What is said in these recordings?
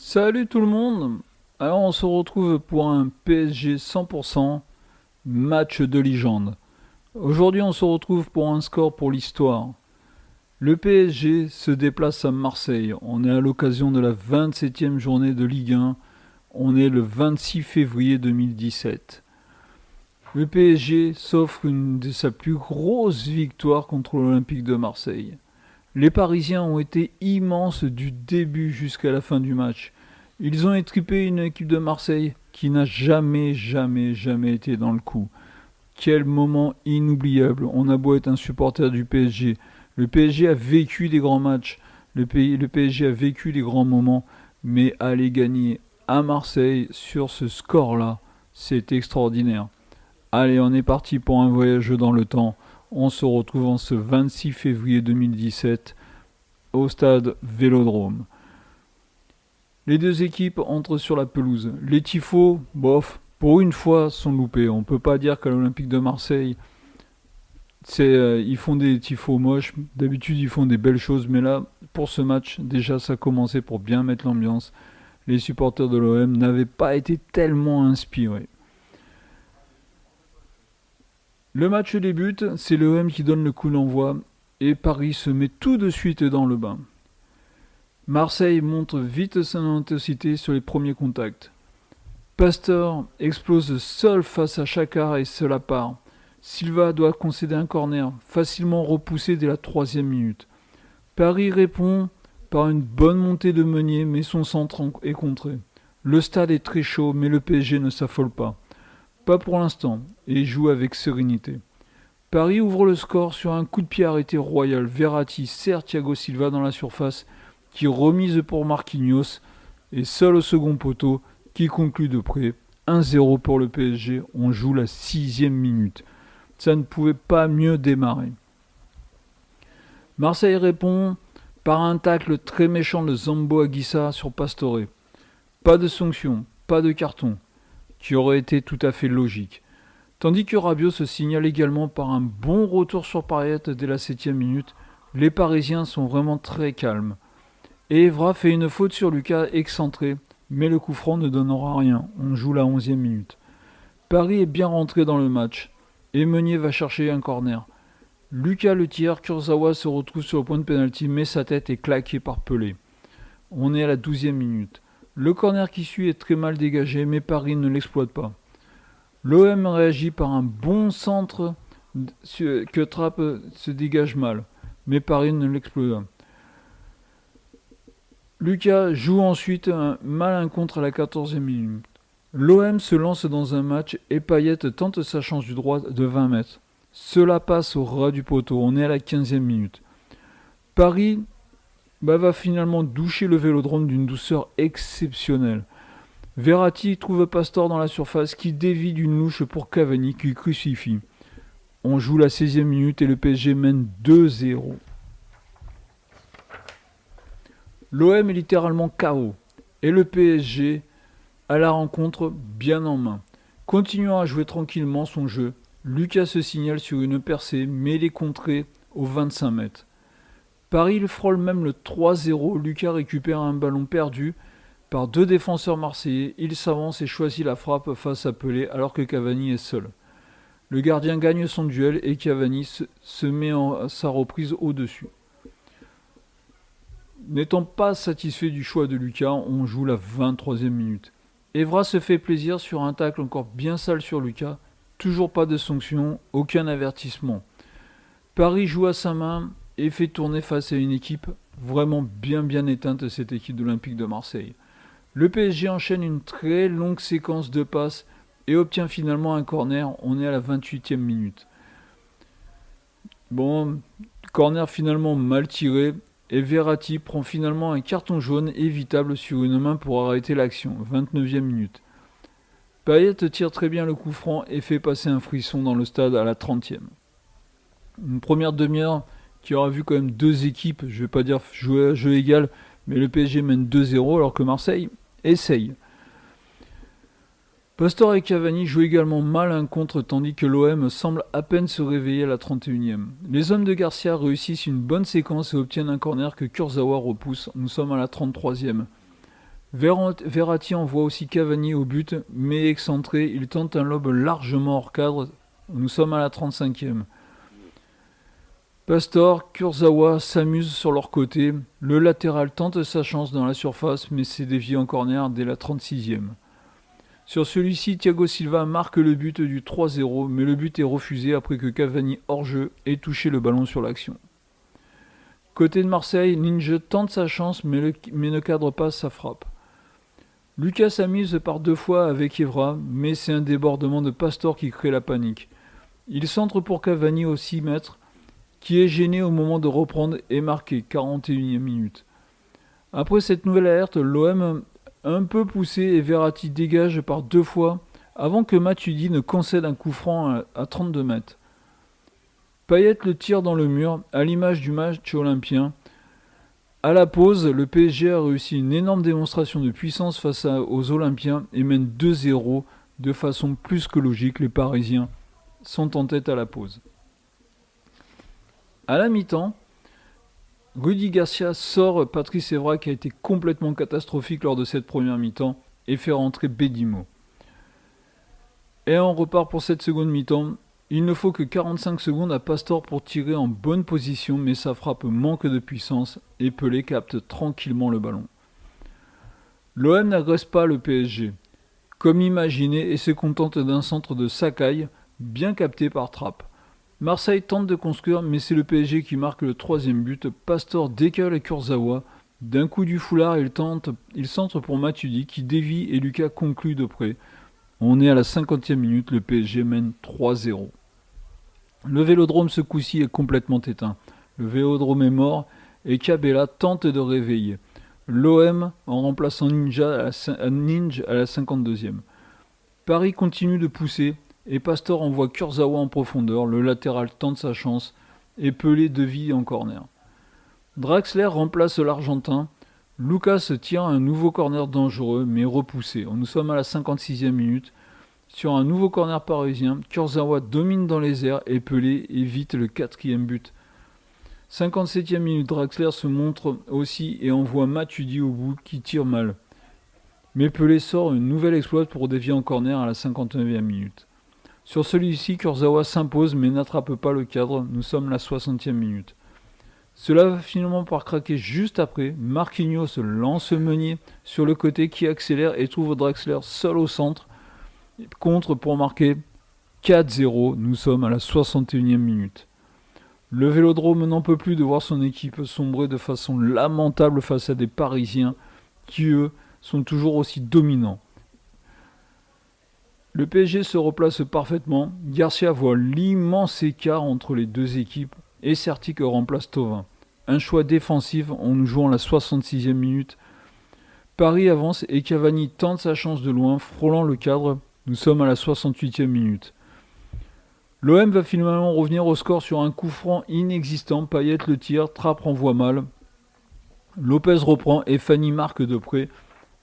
Salut tout le monde. Alors on se retrouve pour un PSG 100% match de légende. Aujourd'hui on se retrouve pour un score pour l'histoire. Le PSG se déplace à Marseille. On est à l'occasion de la 27e journée de Ligue 1. On est le 26 février 2017. Le PSG s'offre une de sa plus grosses victoires contre l'Olympique de Marseille. Les Parisiens ont été immenses du début jusqu'à la fin du match. Ils ont étripé une équipe de Marseille qui n'a jamais été dans le coup. Quel moment inoubliable. On a beau être un supporter du PSG. Le PSG a vécu des grands matchs. Le PSG a vécu des grands moments. Mais aller gagner à Marseille sur ce score-là, c'est extraordinaire. Allez, on est parti pour un voyage dans le temps. On se retrouve en ce 26 février 2017 au stade Vélodrome. Les deux équipes entrent sur la pelouse. Les tifos, bof, pour une fois, sont loupés. On ne peut pas dire qu'à l'Olympique de Marseille, ils font des tifos moches. D'habitude, ils font des belles choses. Mais là, pour ce match, déjà, ça a commencé pour bien mettre l'ambiance. Les supporters de l'OM n'avaient pas été tellement inspirés. Le match débute, c'est l'OM qui donne le coup d'envoi et Paris se met tout de suite dans le bain. Marseille montre vite son intensité sur les premiers contacts. Pasteur explose seul face à Chakar et seul à part. Silva doit concéder un corner, facilement repoussé dès la 3e minute. Paris répond par une bonne montée de Meunier, mais son centre est contré. Le stade est très chaud, mais le PSG ne s'affole pas. Pas pour l'instant, et joue avec sérénité. Paris ouvre le score sur un coup de pied arrêté royal. Verratti serre Thiago Silva dans la surface, qui remise pour Marquinhos, et seul au second poteau, qui conclut de près. 1-0 pour le PSG, on joue la 6e minute. Ça ne pouvait pas mieux démarrer. Marseille répond par un tacle très méchant de Zambo Anguissa sur Pastore. Pas de sanction, pas de carton, qui aurait été tout à fait logique. Tandis que Rabiot se signale également par un bon retour sur Payet dès la 7e minute, les Parisiens sont vraiment très calmes. Et Evra fait une faute sur Lucas excentré, mais le coup franc ne donnera rien, on joue la 11e minute. Paris est bien rentré dans le match, et Meunier va chercher un corner. Lucas le tire, Kurzawa se retrouve sur le point de pénalty, mais sa tête est claquée par Pelé. On est à la 12e minute. Le corner qui suit est très mal dégagé, mais Paris ne l'exploite pas. L'OM réagit par un bon centre que Trapp se dégage mal, mais Paris ne l'exploite pas. Lucas joue ensuite un malin contre à la 14e minute. L'OM se lance dans un match et Payet tente sa chance du droit de 20 mètres. Cela passe au ras du poteau, on est à la 15e minute. Paris va finalement doucher le Vélodrome d'une douceur exceptionnelle. Verratti trouve Pastore dans la surface qui dévie d'une louche pour Cavani qui crucifie. On joue la 16e minute et le PSG mène 2-0. L'OM est littéralement KO et le PSG à la rencontre bien en main. Continuant à jouer tranquillement son jeu, Lucas se signale sur une percée mais il est contré aux 25 mètres. Paris frôle même le 3-0, Lucas récupère un ballon perdu par deux défenseurs marseillais, il s'avance et choisit la frappe face à Pelé alors que Cavani est seul. Le gardien gagne son duel et Cavani se met à sa reprise au-dessus. N'étant pas satisfait du choix de Lucas, on joue la 23e minute. Evra se fait plaisir sur un tacle encore bien sale sur Lucas, toujours pas de sanction, aucun avertissement. Paris joue à sa main et fait tourner face à une équipe vraiment bien éteinte, cette équipe de l'Olympique de Marseille. Le PSG enchaîne une très longue séquence de passes et obtient finalement un corner, on est à la 28e minute. Bon, corner finalement mal tiré, et Verratti prend finalement un carton jaune évitable sur une main pour arrêter l'action, 29e minute. Payet tire très bien le coup franc et fait passer un frisson dans le stade à la 30e. Une première demi-heure qui aura vu quand même deux équipes, je ne vais pas dire jouer à jeu égal, mais le PSG mène 2-0 alors que Marseille essaye. Pastore et Cavani jouent également mal un contre tandis que l'OM semble à peine se réveiller à la 31e. Les hommes de Garcia réussissent une bonne séquence et obtiennent un corner que Kurzawa repousse. Nous sommes à la 33e. Verratti envoie aussi Cavani au but, mais excentré, il tente un lob largement hors cadre. Nous sommes à la 35e. Pastore, Kurzawa s'amusent sur leur côté. Le latéral tente sa chance dans la surface, mais c'est dévié en corner dès la 36e. Sur celui-ci, Thiago Silva marque le but du 3-0, mais le but est refusé après que Cavani hors-jeu ait touché le ballon sur l'action. Côté de Marseille, Ninja tente sa chance, mais ne cadre pas sa frappe. Lucas s'amuse par 2 fois avec Evra, mais c'est un débordement de Pastore qui crée la panique. Il centre pour Cavani au 6 mètres, qui est gêné au moment de reprendre et marqué, 41e minute. Après cette nouvelle alerte, l'OM un peu poussé et Verratti dégage par 2 fois avant que Matuidi ne concède un coup franc à 32 mètres. Payet le tire dans le mur, à l'image du match olympien. À la pause, le PSG a réussi une énorme démonstration de puissance face aux Olympiens et mène 2-0 de façon plus que logique. Les Parisiens sont en tête à la pause. À la mi-temps, Rudy Garcia sort Patrice Evra qui a été complètement catastrophique lors de cette première mi-temps et fait rentrer Bedimo. Et on repart pour cette seconde mi-temps. Il ne faut que 45 secondes à Pastore pour tirer en bonne position, mais sa frappe manque de puissance et Pelé capte tranquillement le ballon. L'OM n'agresse pas le PSG, comme imaginé, et se contente d'un centre de Sakai, bien capté par Trapp. Marseille tente de construire, mais c'est le PSG qui marque le 3e but. Pastore décale Kurzawa. D'un coup du foulard, il centre pour Matuidi qui dévie et Lucas conclut de près. On est à la 50e minute, le PSG mène 3-0. Le Vélodrome ce coup-ci est complètement éteint. Le Vélodrome est mort et Cabella tente de réveiller. L'OM en remplaçant Ninja à la 52e. Paris continue de pousser et Pastore envoie Kurzawa en profondeur. Le latéral tente sa chance et Pelé dévie en corner. Draxler remplace l'Argentin. Lucas tire un nouveau corner dangereux mais repoussé. Nous sommes à la 56e minute. Sur un nouveau corner parisien, Kurzawa domine dans les airs et Pelé évite le 4e but. 57e minute, Draxler se montre aussi et envoie Matuidi au bout qui tire mal. Mais Pelé sort une nouvelle exploit pour dévier en corner à la 59e minute. Sur celui-ci, Kurzawa s'impose mais n'attrape pas le cadre. Nous sommes à la 60e minute. Cela va finalement par craquer juste après. Marquinhos lance Meunier sur le côté qui accélère et trouve Draxler seul au centre. Contre pour marquer 4-0. Nous sommes à la 61e minute. Le Vélodrome n'en peut plus de voir son équipe sombrer de façon lamentable face à des Parisiens qui, eux, sont toujours aussi dominants. Le PSG se replace parfaitement. Garcia voit l'immense écart entre les deux équipes et Sertic remplace Thauvin. Un choix défensif en nous jouant la 66e minute. Paris avance et Cavani tente sa chance de loin, frôlant le cadre. Nous sommes à la 68e minute. L'OM va finalement revenir au score sur un coup franc inexistant. Payet le tire, Trapp renvoie mal. Lopez reprend et Fanny marque de près.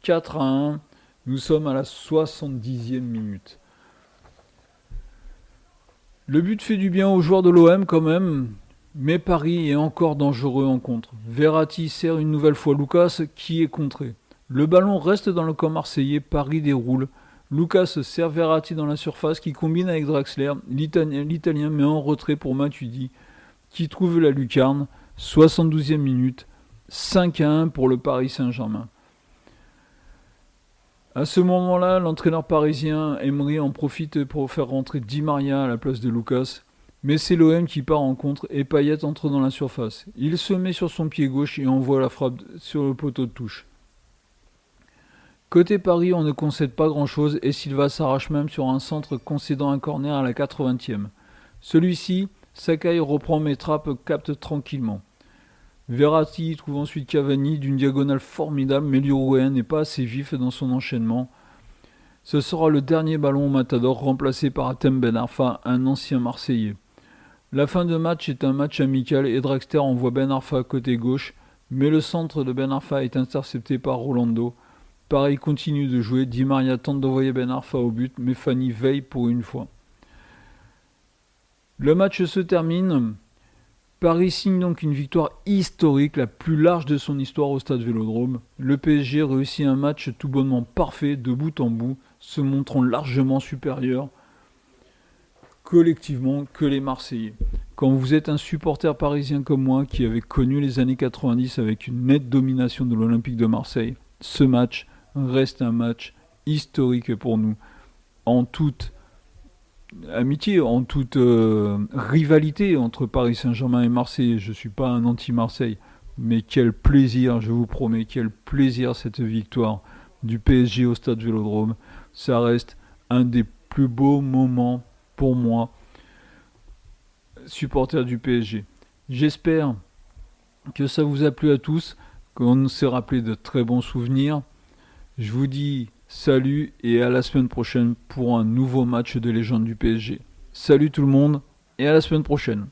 4-1. Nous sommes à la 70e minute. Le but fait du bien aux joueurs de l'OM quand même, mais Paris est encore dangereux en contre. Verratti sert une nouvelle fois Lucas qui est contré. Le ballon reste dans le camp marseillais, Paris déroule. Lucas sert Verratti dans la surface qui combine avec Draxler. L'Italien met en retrait pour Matuidi qui trouve la lucarne. 72e minute, 5-1 pour le Paris Saint-Germain. À ce moment-là, l'entraîneur parisien Emery en profite pour faire rentrer Di Maria à la place de Lucas. Mais c'est l'OM qui part en contre et Payet entre dans la surface. Il se met sur son pied gauche et envoie la frappe sur le poteau de touche. Côté Paris, on ne concède pas grand-chose et Silva s'arrache même sur un centre concédant un corner à la 80e. Celui-ci, Sakai reprend mais Trapp capte tranquillement. Verratti trouve ensuite Cavani d'une diagonale formidable, mais l'Uruguayen n'est pas assez vif dans son enchaînement. Ce sera le dernier ballon au Matador remplacé par Hatem Ben Arfa, un ancien Marseillais. La fin de match est un match amical et Draxler envoie Ben Arfa côté gauche, mais le centre de Ben Arfa est intercepté par Rolando. Paris continue de jouer, Di Maria tente d'envoyer Ben Arfa au but, mais Fanny veille pour une fois. Le match se termine. Paris signe donc une victoire historique, la plus large de son histoire au Stade Vélodrome. Le PSG réussit un match tout bonnement parfait de bout en bout, se montrant largement supérieur collectivement que les Marseillais. Quand vous êtes un supporter parisien comme moi qui avait connu les années 90 avec une nette domination de l'Olympique de Marseille, ce match reste un match historique pour nous. En toute amitié, en toute rivalité entre Paris Saint-Germain et Marseille, je ne suis pas un anti-Marseille, mais quel plaisir, je vous promets, quel plaisir cette victoire du PSG au Stade Vélodrome. Ça reste un des plus beaux moments pour moi, supporter du PSG. J'espère que ça vous a plu à tous, qu'on s'est rappelé de très bons souvenirs. Je vous dis salut et à la semaine prochaine pour un nouveau match de légende du PSG. Salut tout le monde et à la semaine prochaine.